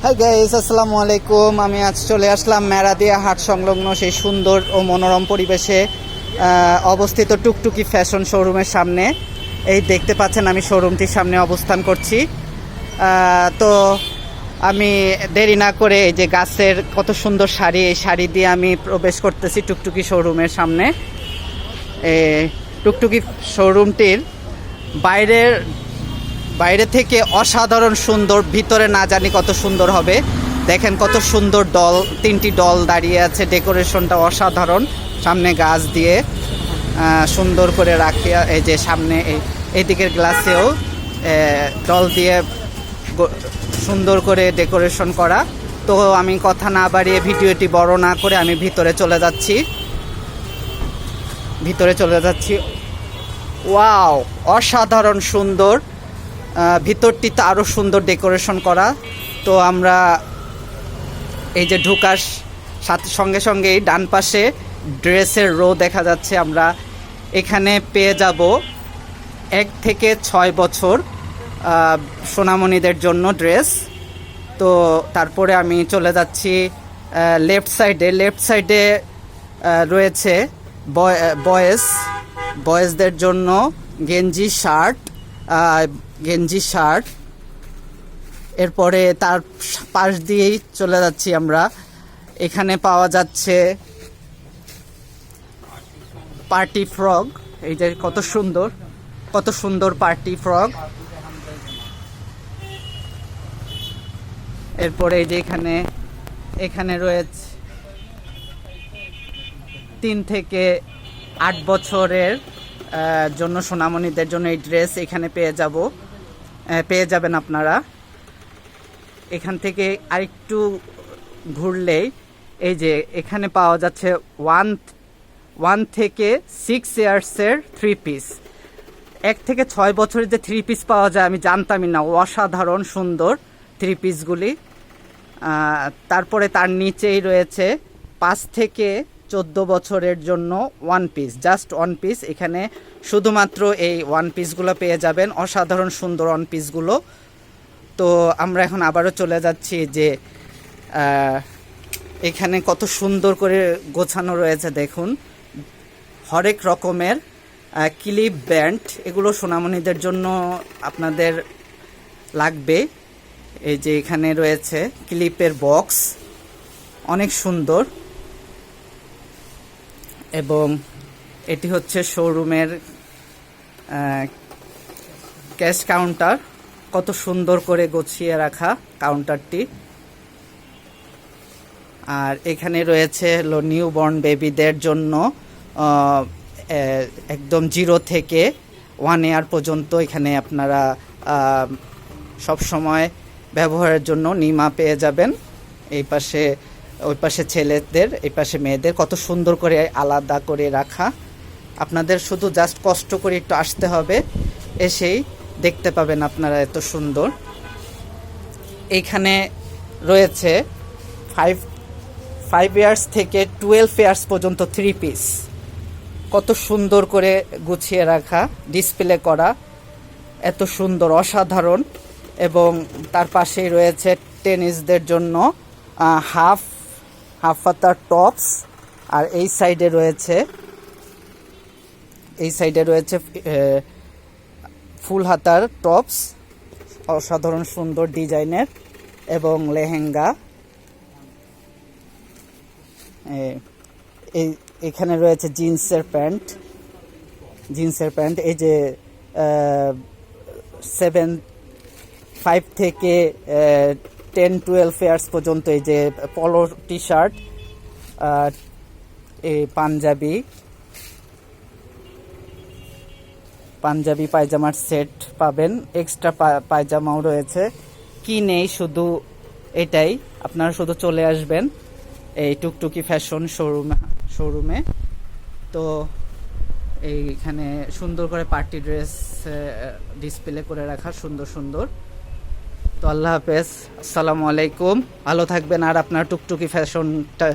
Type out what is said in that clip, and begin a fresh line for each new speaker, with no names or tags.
Hi guys, আসসালামু আলাইকুম। আমি আজ চলে আসলাম মেরাদিয়া হাট সংলগ্ন সেই সুন্দর ও মনোরম পরিবেশে অবস্থিত টুকটুকি ফ্যাশন শোরুমের সামনে। এই দেখতে পাচ্ছেন আমি শোরুমটির সামনে অবস্থান করছি। তো আমি দেরি না করে এই যে গাছের কত সুন্দর শাড়ি, এই শাড়ি দিয়ে আমি প্রবেশ করতেছি টুকটুকি শোরুমের সামনে। টুকটুকি শোরুমটির বাইরে থেকে অসাধারণ সুন্দর, ভিতরে না জানি কত সুন্দর হবে। দেখেন কত সুন্দর ডল, 3টি ডল দাঁড়িয়ে আছে, ডেকোরেশনটা অসাধারণ। সামনে গাছ দিয়ে সুন্দর করে রাখিয়া, এই যে সামনে এই দিকের গ্লাসেও ডল দিয়ে সুন্দর করে ডেকোরেশন করা। তো আমি কথা না বাড়িয়ে, ভিডিওটি বড় না করে আমি ভিতরে চলে যাচ্ছি। ওয়াও, অসাধারণ সুন্দর। ভিতরটিতে আরও সুন্দর ডেকোরেশন করা। তো আমরা এই যে ঢুকার সঙ্গে সঙ্গেই ডান পাশে ড্রেসের রো দেখা যাচ্ছে। আমরা এখানে পেয়ে যাব 1 থেকে 6 বছর সোনামণিদের জন্য ড্রেস। তো তারপরে আমি চলে যাচ্ছি লেফট সাইডে রয়েছে বয়েজদের জন্য গেঞ্জি শার্ট। এরপরে তার পাশ দিয়েই চলে যাচ্ছি আমরা। এখানে পাওয়া যাচ্ছে পার্টি ফ্রক। এই যে কত সুন্দর পার্টি ফ্রক। এরপরে এই যে এখানে রয়েছে 3 থেকে 8 বছরের জন্য সোনামণিদের জন্য এই ড্রেস এখানে পেয়ে যাবেন আপনারা। এখান থেকে আরেকটু ঘুরলেই এই যে এখানে পাওয়া যাচ্ছে 1 থেকে 6 ইয়ার্সের 3 পিস। 1 থেকে 6 বছরের যে 3 পিস পাওয়া যায় আমি জানতামই না। অসাধারণ সুন্দর 3 পিসগুলি। তারপরে তার নিচেই রয়েছে 5 থেকে 14 বছরের জন্য 1 পিস, জাস্ট 1 পিস। এখানে শুধুমাত্র এই 1 পিসগুলো পেয়ে যাবেন, অসাধারণ সুন্দর 1 পিসগুলো। তো আমরা এখন আবারও চলে যাচ্ছি যে এখানে কত সুন্দর করে গোছানো রয়েছে। দেখুন, হরেক রকমের ক্লিপ ব্যান্ড, এগুলো সোনামণিদের জন্য আপনাদের লাগবে। এই যে এখানে রয়েছে ক্লিপের বক্স, অনেক সুন্দর। এবং এটি হচ্ছে শোরুমের ক্যাশ কাউন্টার। কত সুন্দর করে গুছিয়ে রাখা কাউন্টারটি। আর এখানে রয়েছে নিউবর্ন বেবিদের জন্য একদম 0 থেকে 1 ইয়ার পর্যন্ত এখানে আপনারা সব সময় ব্যবহারের জন্য নিমা পেয়ে যাবেন। ওই পাশে ছেলেদের, এই পাশে মেয়েদের। কত সুন্দর করে আলাদা করে রাখা। আপনাদের শুধু জাস্ট কষ্ট করে একটু আসতে হবে, এসেই দেখতে পাবেন আপনারা এত সুন্দর। এইখানে রয়েছে 5 ইয়ার্স থেকে 12 ইয়ার্স পর্যন্ত 3 পিস। কত সুন্দর করে গুছিয়ে রাখা, ডিসপ্লে করা, এত সুন্দর, অসাধারণ। এবং তার পাশেই রয়েছে টেনিসদের জন্য হাফ হাতার টপস। আর এই সাইডে রয়েছে ফুল হাতার টপস, অসাধারণ সুন্দর ডিজাইনের। এবং লেহেঙ্গা। এখানে রয়েছে জিন্সের প্যান্ট। এই যে 5 থেকে 10-12 ইয়ার্স পর্যন্ত এই যে পলো টি শার্ট, এই পাঞ্জাবি পায়জামার সেট পাবেন। এক্সট্রা পায়জামাও রয়েছে। কি নেই, শুধু এটাই। আপনারা শুধু চলে আসবেন এই টুকটুকি ফ্যাশন শোরুমে। তো এইখানে সুন্দর করে পার্টি ড্রেস ডিসপ্লে করে রাখা, সুন্দর। তো আল্লাহ হাফেজ, আসসালামু আলাইকুম। ভালো থাকবেন। আর আপনার টুকটুকি ফ্যাশনটা